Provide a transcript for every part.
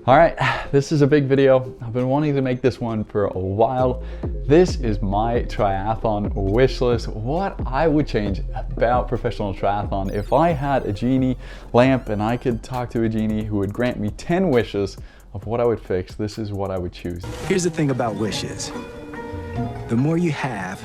All right, this is a big video. I've been wanting to make this one for a while. This is my triathlon wish list. What I would change about professional triathlon if I had a genie lamp and I could talk to a genie who would grant me 10 wishes of what I would fix. This is what I would choose. Here's the thing about wishes. The more you have,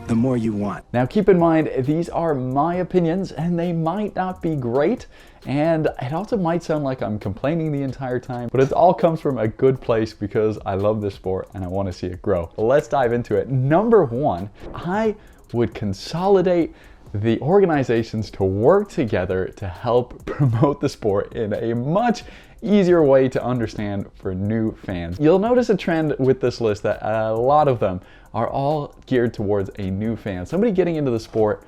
the more you want. Now keep in mind, these are my opinions and they might not be great. And it also might sound like I'm complaining the entire time, but it all comes from a good place because I love this sport and I want to see it grow. Let's dive into it. Number one, I would consolidate the organizations to work together to help promote the sport in a much easier way to understand for new fans. You'll notice a trend with this list that a lot of them are all geared towards a new fan. Somebody getting into the sport,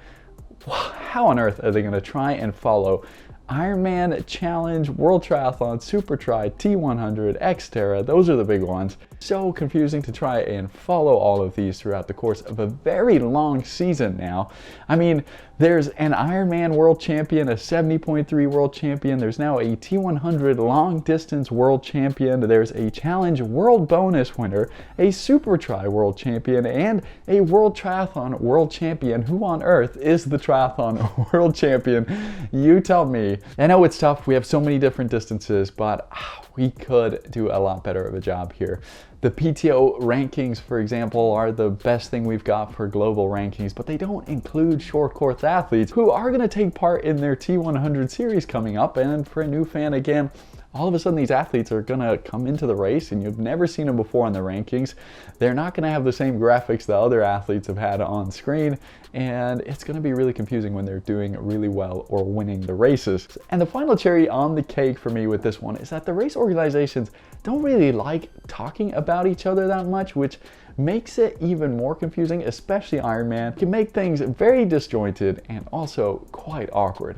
how on earth are they going to try and follow Ironman Challenge, World Triathlon, Supertri, T100, Xterra? Those are the big ones. So confusing to try and follow all of these throughout the course of a very long season now. I mean, there's an Ironman World Champion, a 70.3 World Champion. There's now a T100 Long Distance World Champion. There's a Challenge World Bonus winner, a Supertri World Champion, and a World Triathlon World Champion. Who on earth is the Triathlon World Champion? You tell me. I know it's tough. We have so many different distances, but we could do a lot better of a job here. The PTO rankings, for example, are the best thing we've got for global rankings, but they don't include short course athletes who are going to take part in their T100 series coming up. And for a new fan, again, all of a sudden these athletes are going to come into the race and you've never seen them before on the rankings. They're not going to have the same graphics that other athletes have had on screen, and it's going to be really confusing when they're doing really well or winning the races. And the final cherry on the cake for me with this one is that the race organizations don't really like talking about each other that much, which makes it even more confusing, especially Ironman. It can make things very disjointed and also quite awkward.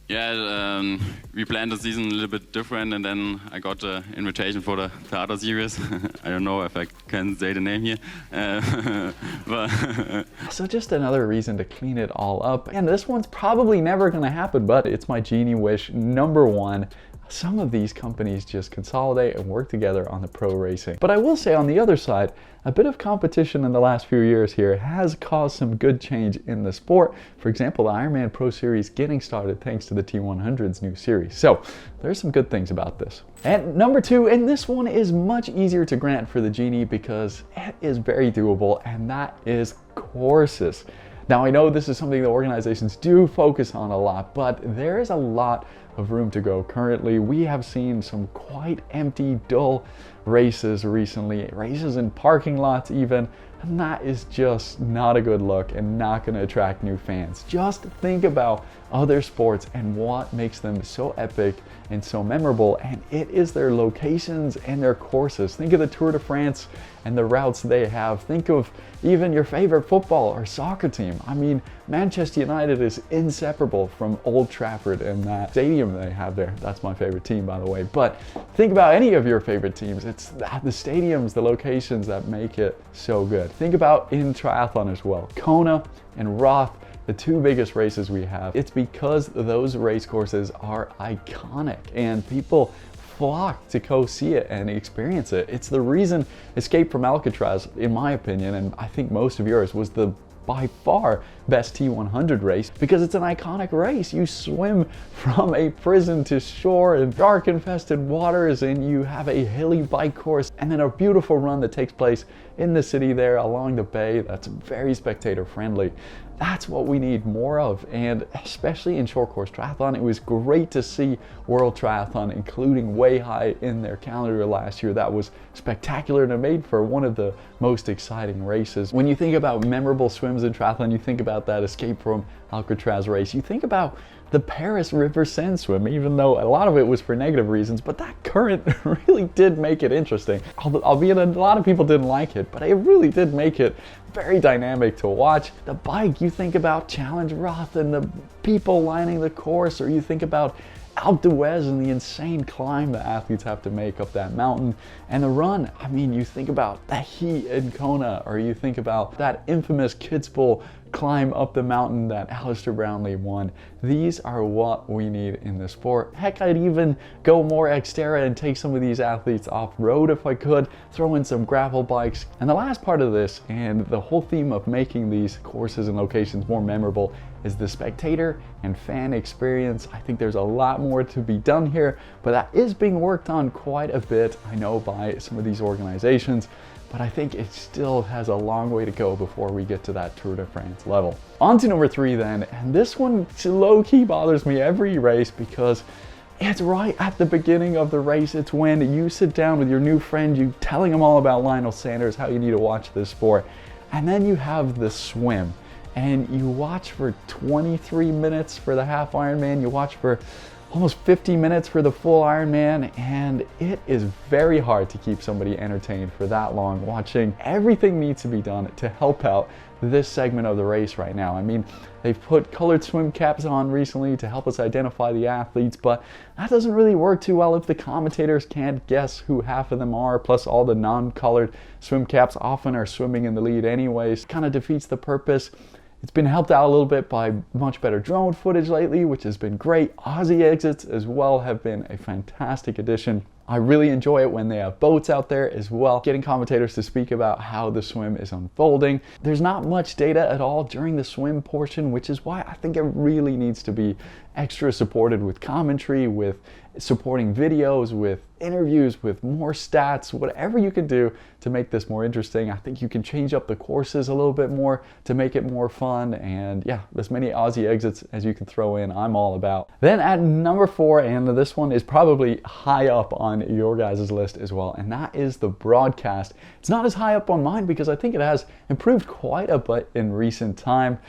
Yeah, we planned the season a little bit different, and then I got the invitation for the other series. I don't know if I can say the name here. So just another reason to clean it all up. And this one's probably never going to happen, but it's my genie wish number one. Some of these companies just consolidate and work together on the pro racing. But I will say on the other side, a bit of competition in the last few years here has caused some good change in the sport. For example, the Ironman Pro Series getting started thanks to the T100's new series. So there's some good things about this. And number two, and this one is much easier to grant for the genie because it is very doable, and that is courses. Now I know this is something the organizations do focus on a lot, but there is a lot of room to go. Currently, we have seen some quite empty, dull races recently, races in parking lots even, and that is just not a good look and not going to attract new fans. Just think about other sports and what makes them so epic and so memorable, and it is their locations and their courses. Think of the Tour de France and the routes they have. Think of even your favorite football or soccer team. I mean, Manchester United is inseparable from Old Trafford and that stadium they have there. That's my favorite team, by the way. But think about any of your favorite teams. It's the stadiums, the locations that make it so good. Think about in triathlon as well. Kona and Roth, the two biggest races we have. It's because those race courses are iconic and people flock to go see it and experience it. It's the reason Escape from Alcatraz, in my opinion, and I think most of yours, was the by far best T100 race because it's an iconic race. You swim from a prison to shore in dark infested waters, and you have a hilly bike course and then a beautiful run that takes place in the city there along the bay that's very spectator friendly. That's what we need more of, and especially in short course triathlon, it was great to see World Triathlon including Way High in their calendar last year. That was spectacular and it made for one of the most exciting races. When you think about memorable swims in triathlon, you think about that Escape from Alcatraz race. You think about the Paris River Seine swim, even though a lot of it was for negative reasons, but that current really did make it interesting. Albeit a lot of people didn't like it, but it really did make it very dynamic to watch. The bike, you think about Challenge Roth and the people lining the course, or you think about Alpe d'Huez and the insane climb the athletes have to make up that mountain. And the run, I mean, you think about the heat in Kona, or you think about that infamous Kitzbühel climb up the mountain that Alistair Brownlee won. These are what we need in the sport. Heck, I'd even go more Xterra and take some of these athletes off-road if I could, throw in some gravel bikes. And the last part of this, and the whole theme of making these courses and locations more memorable, is the spectator and fan experience. I think there's a lot more to be done here, but that is being worked on quite a bit, I know, by some of these organizations. But I think it still has a long way to go before we get to that Tour de France level. On to number 3 then, and this one low-key bothers me every race because it's right at the beginning of the race. It's when you sit down with your new friend, you telling them all about Lionel Sanders, how you need to watch this sport, and then you have the swim, and you watch for 23 minutes for the half Ironman, you watch for almost 50 minutes for the full Ironman, and it is very hard to keep somebody entertained for that long watching. Everything needs to be done to help out this segment of the race right now. I mean, they've put colored swim caps on recently to help us identify the athletes, but that doesn't really work too well if the commentators can't guess who half of them are, plus all the non-colored swim caps often are swimming in the lead anyways. Kind of defeats the purpose. It's been helped out a little bit by much better drone footage lately, which has been great. Aussie exits as well have been a fantastic addition. I really enjoy it when they have boats out there as well, getting commentators to speak about how the swim is unfolding. There's not much data at all during the swim portion, which is why I think it really needs to be extra supported with commentary, with supporting videos, with interviews, with more stats, whatever you can do to make this more interesting. I think you can change up the courses a little bit more to make it more fun, and yeah, as many Aussie exits as you can throw in, I'm all about. Then at number 4, and this one is probably high up on your guys' list as well, and that is the broadcast. It's not as high up on mine because I think it has improved quite a bit in recent time.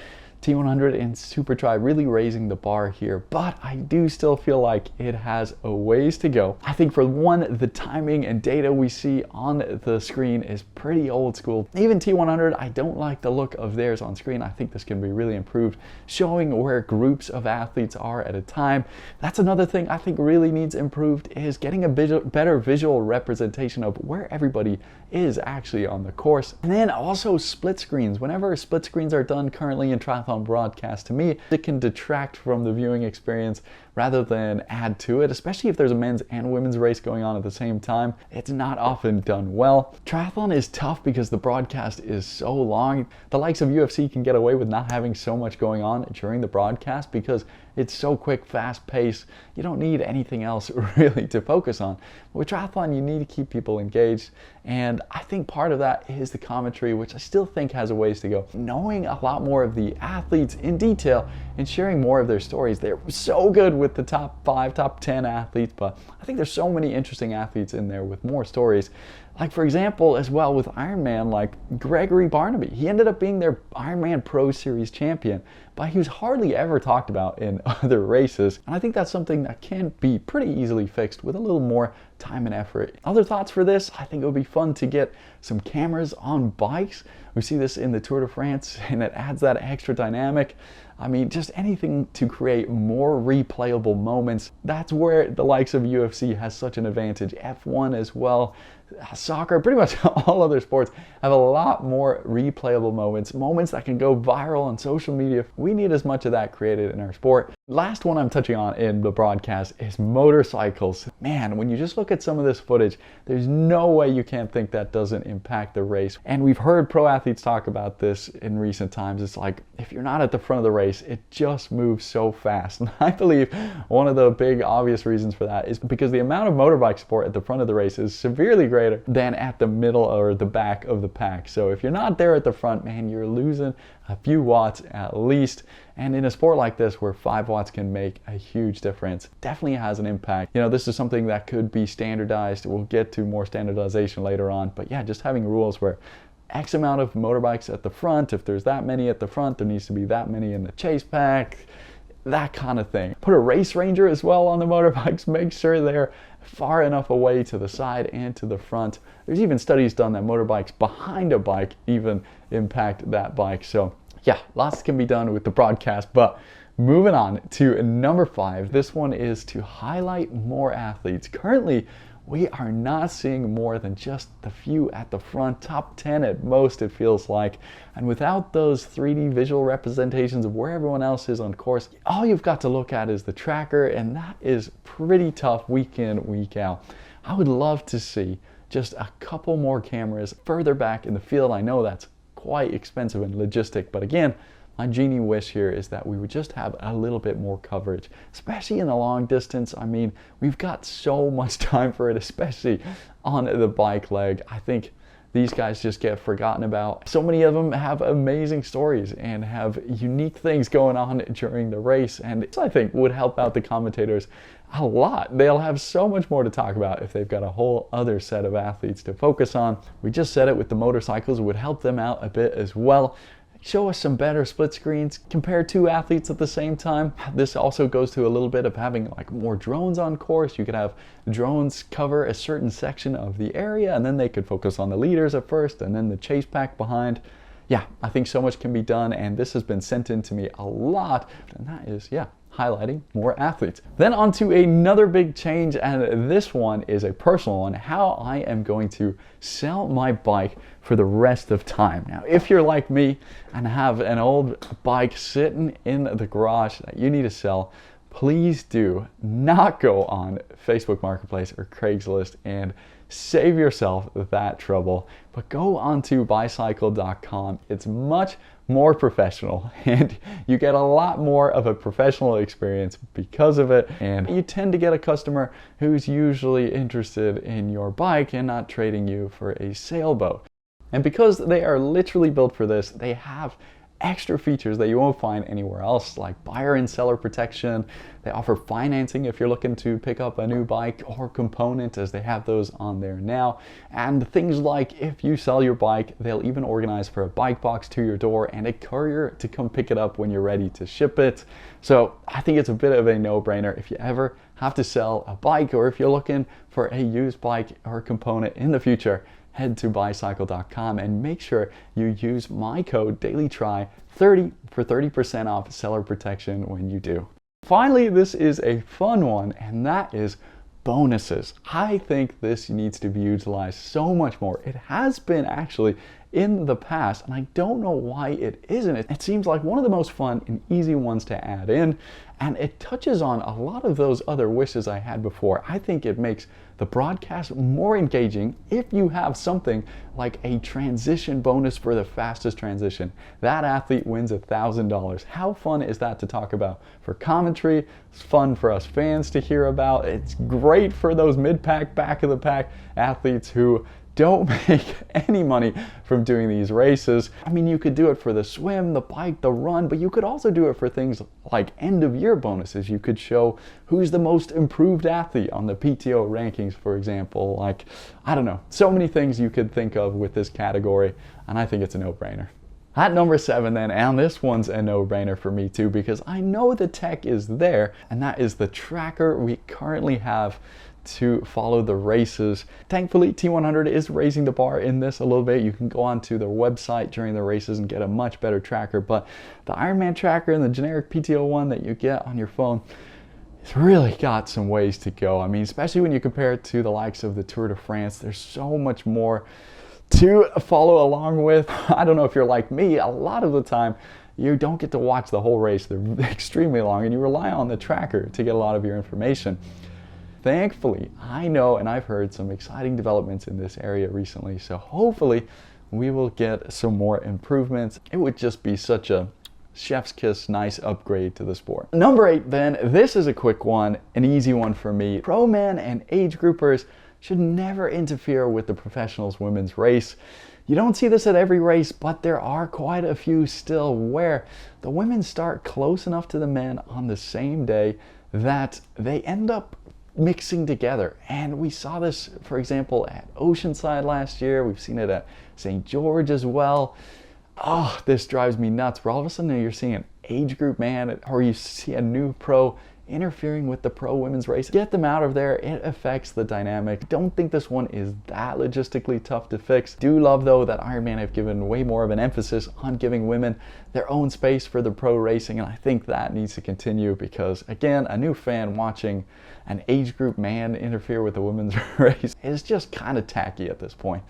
T100 and Supertri really raising the bar here, but I do still feel like it has a ways to go. I think for one, the timing and data we see on the screen is pretty old school. Even T100, I don't like the look of theirs on screen. I think this can be really improved, showing where groups of athletes are at a time. That's another thing I think really needs improved, is getting a better visual representation of where everybody is actually on the course. And then also split screens. Whenever split screens are done currently in triathlon broadcast, to me, it can detract from the viewing experience rather than add to it, especially if there's a men's and women's race going on at the same time. It's not often done well. Triathlon is tough because the broadcast is so long. The likes of UFC can get away with not having so much going on during the broadcast because it's so quick, fast paced. You don't need anything else really to focus on. With triathlon, you need to keep people engaged, and I think part of that is the commentary, which I still think has a ways to go. Knowing a lot more of the athletes in detail and sharing more of their stories. They're so good with the top 5, top 10 athletes, but I think there's so many interesting athletes in there with more stories. Like, for example, as well with Ironman, like Gregory Barnaby. He ended up being their Ironman Pro Series champion, but he was hardly ever talked about in other races. And I think that's something that can be pretty easily fixed with a little more time and effort. Other thoughts for this? I think it would be fun to get some cameras on bikes. We see this in the Tour de France, and it adds that extra dynamic. I mean, just anything to create more replayable moments. That's where the likes of UFC has such an advantage. F1 as well. Soccer, pretty much all other sports have a lot more replayable moments that can go viral on social media. We need as much of that created in our sport. Last one I'm touching on in the broadcast is motorcycles. Man, when you just look at some of this footage, there's no way you can't think that doesn't impact the race. And we've heard pro athletes talk about this in recent times. It's like, if you're not at the front of the race, it just moves so fast. And I believe one of the big obvious reasons for that is because the amount of motorbike support at the front of the race is severely greater than at the middle or the back of the pack. So if you're not there at the front, man, you're losing a few watts at least. And in a sport like this where 5 watts can make a huge difference, definitely has an impact. You know, this is something that could be standardized. We'll get to more standardization later on, but yeah, just having rules where X amount of motorbikes at the front, if there's that many at the front, there needs to be that many in the chase pack, that kind of thing. Put a race ranger as well on the motorbikes, make sure they're far enough away to the side and to the front. There's even studies done that motorbikes behind a bike even impact that bike. So yeah, lots can be done with the broadcast, but moving on to number 5. This one is to highlight more athletes. Currently, we are not seeing more than just the few at the front, top 10 at most it feels like. And without those 3D visual representations of where everyone else is on course, all you've got to look at is the tracker, and that is pretty tough week in, week out. I would love to see just a couple more cameras further back in the field. I know that's quite expensive and logistic, but again, my genie wish here is that we would just have a little bit more coverage, especially in the long distance. I mean, we've got so much time for it, especially on the bike leg. I think these guys just get forgotten about. So many of them have amazing stories and have unique things going on during the race, and this, I think, would help out the commentators a lot. They'll have so much more to talk about if they've got a whole other set of athletes to focus on. We just said it with the motorcycles, it would help them out a bit as well. Show us some better split screens, compare two athletes at the same time. This also goes to a little bit of having like more drones on course. You could have drones cover a certain section of the area, and then they could focus on the leaders at first and then the chase pack behind. Yeah, I think so much can be done, and this has been sent in to me a lot, and that is, yeah, highlighting more athletes. Then on to another big change, and this one is a personal one, how I am going to sell my bike for the rest of time. Now, if you're like me and have an old bike sitting in the garage that you need to sell, please do not go on Facebook Marketplace or Craigslist and save yourself that trouble, but go onto bicycle.com. It's much more professional, and you get a lot more of a professional experience because of it, and you tend to get a customer who's usually interested in your bike and not trading you for a sailboat. And because they are literally built for this, they have extra features that you won't find anywhere else, like buyer and seller protection. They offer financing if you're looking to pick up a new bike or component, as they have those on there now. And things like if you sell your bike, they'll even organize for a bike box to your door and a courier to come pick it up when you're ready to ship it. So I think it's a bit of a no-brainer if you ever have to sell a bike, or if you're looking for a used bike or component in the future. Head to bicycle.com and make sure you use my code DailyTry30 for 30% off seller protection when you do. Finally, this is a fun one, and that is bonuses. I think this needs to be utilized so much more. It has been actually in the past, and I don't know why it isn't. It seems like one of the most fun and easy ones to add in, and it touches on a lot of those other wishes I had before. I think it makes the broadcast more engaging if you have something like a transition bonus for the fastest transition. That athlete wins $1,000. How fun is that to talk about for commentary? It's fun for us fans to hear about. It's great for those mid-pack, back-of-the-pack athletes who don't make any money from doing these races. I mean, you could do it for the swim, the bike, the run, but you could also do it for things like end of year bonuses. You could show who's the most improved athlete on the PTO rankings, for example. Like, I don't know, so many things you could think of with this category, and I think it's a no-brainer. At number 7 then, and this one's a no-brainer for me too, because I know the tech is there, and that is the tracker we currently have to follow the races. Thankfully, T100 is raising the bar in this a little bit. You can go onto their website during the races and get a much better tracker, but the Ironman tracker and the generic PTO one that you get on your phone, it's really got some ways to go. I mean, especially when you compare it to the likes of the Tour de France, there's so much more to follow along with. I don't know if you're like me, a lot of the time you don't get to watch the whole race. They're extremely long, and you rely on the tracker to get a lot of your information. Thankfully, I know and I've heard some exciting developments in this area recently, so hopefully we will get some more improvements. It would just be such a chef's kiss nice upgrade to the sport. Number 8 then, this is a quick one, an easy one for me. Pro men and age groupers should never interfere with the professionals women's race. You don't see this at every race, but there are quite a few still where the women start close enough to the men on the same day that they end up mixing together. And we saw this, for example, at Oceanside last year. We've seen it at St. George as well. Oh, this drives me nuts. Where all of a sudden you're seeing an age group man, or you see a new pro interfering with the pro women's race. Get them out of there. It affects the dynamic. Don't think this one is that logistically tough to fix. Do love though that Ironman have given way more of an emphasis on giving women their own space for the pro racing, and I think that needs to continue because, again, a new fan watching an age group man interfere with the women's race is just kind of tacky at this point.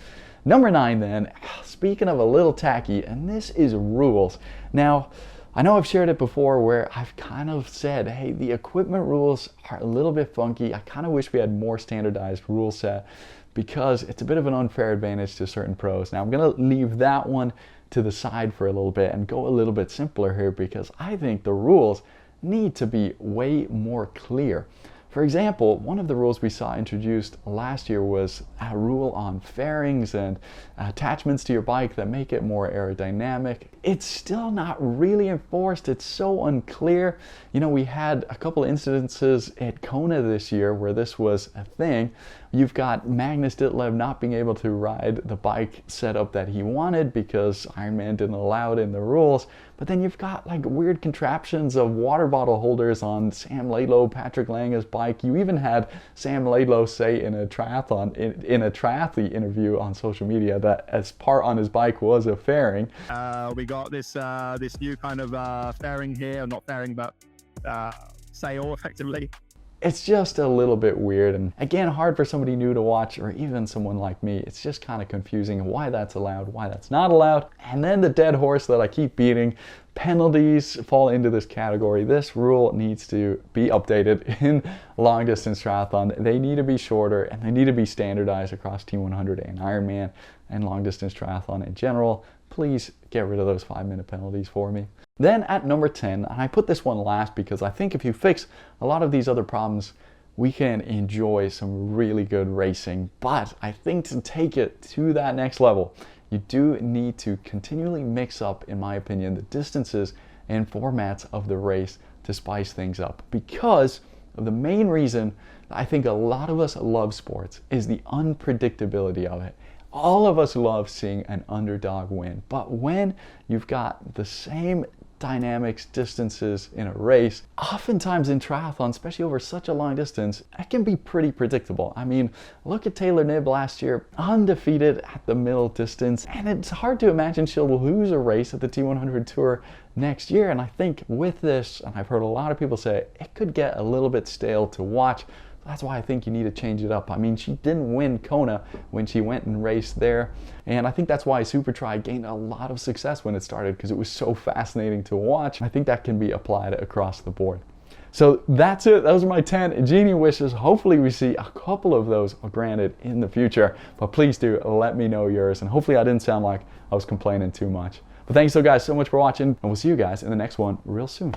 Number 9 then, speaking of a little tacky, and this is rules. Now, I know I've shared it before where I've kind of said, hey, the equipment rules are a little bit funky. I kind of wish we had more standardized rule set because it's a bit of an unfair advantage to certain pros. Now, I'm going to leave that one to the side for a little bit and go a little bit simpler here because I think the rules need to be way more clear. For example, one of the rules we saw introduced last year was a rule on fairings and attachments to your bike that make it more aerodynamic. It's still not really enforced. It's so unclear. You know, we had a couple of incidences at Kona this year where this was a thing. You've got Magnus Ditlev not being able to ride the bike setup that he wanted because Ironman didn't allow it in the rules. But then you've got like weird contraptions of water bottle holders on Sam Laidlow, Patrick Lange's bike. You even had Sam Laidlow say in a triathlon, in a triathlete interview on social media that as part on his bike was a fairing. We got this new kind of fairing here, not fairing, but sail effectively. It's just a little bit weird, and again, hard for somebody new to watch, or even someone like me. It's just kind of confusing why that's allowed, why that's not allowed. And then the dead horse that I keep beating, penalties fall into this category. This rule needs to be updated in long distance triathlon. They need to be shorter and they need to be standardized across T100 and Ironman and long distance triathlon in general. Please get rid of those 5-minute penalties for me. Then at number 10, and I put this one last because I think if you fix a lot of these other problems, we can enjoy some really good racing. But I think to take it to that next level, you do need to continually mix up, in my opinion, the distances and formats of the race to spice things up. Because the main reason I think a lot of us love sports is the unpredictability of it. All of us love seeing an underdog win, but when you've got the same dynamics, distances in a race, oftentimes in triathlon, especially over such a long distance, it can be pretty predictable. I mean, look at Taylor Knibb last year, undefeated at the middle distance, and it's hard to imagine she'll lose a race at the T100 Tour next year. And I think with this, and I've heard a lot of people say, it could get a little bit stale to watch. That's why I think you need to change it up. I mean, she didn't win Kona when she went and raced there. And I think that's why Supertri gained a lot of success when it started, because it was so fascinating to watch. I think that can be applied across the board. So that's it. Those are my 10 Genie wishes. Hopefully we see a couple of those granted in the future. But please do let me know yours. And hopefully I didn't sound like I was complaining too much. But thanks so guys so much for watching. And we'll see you guys in the next one real soon.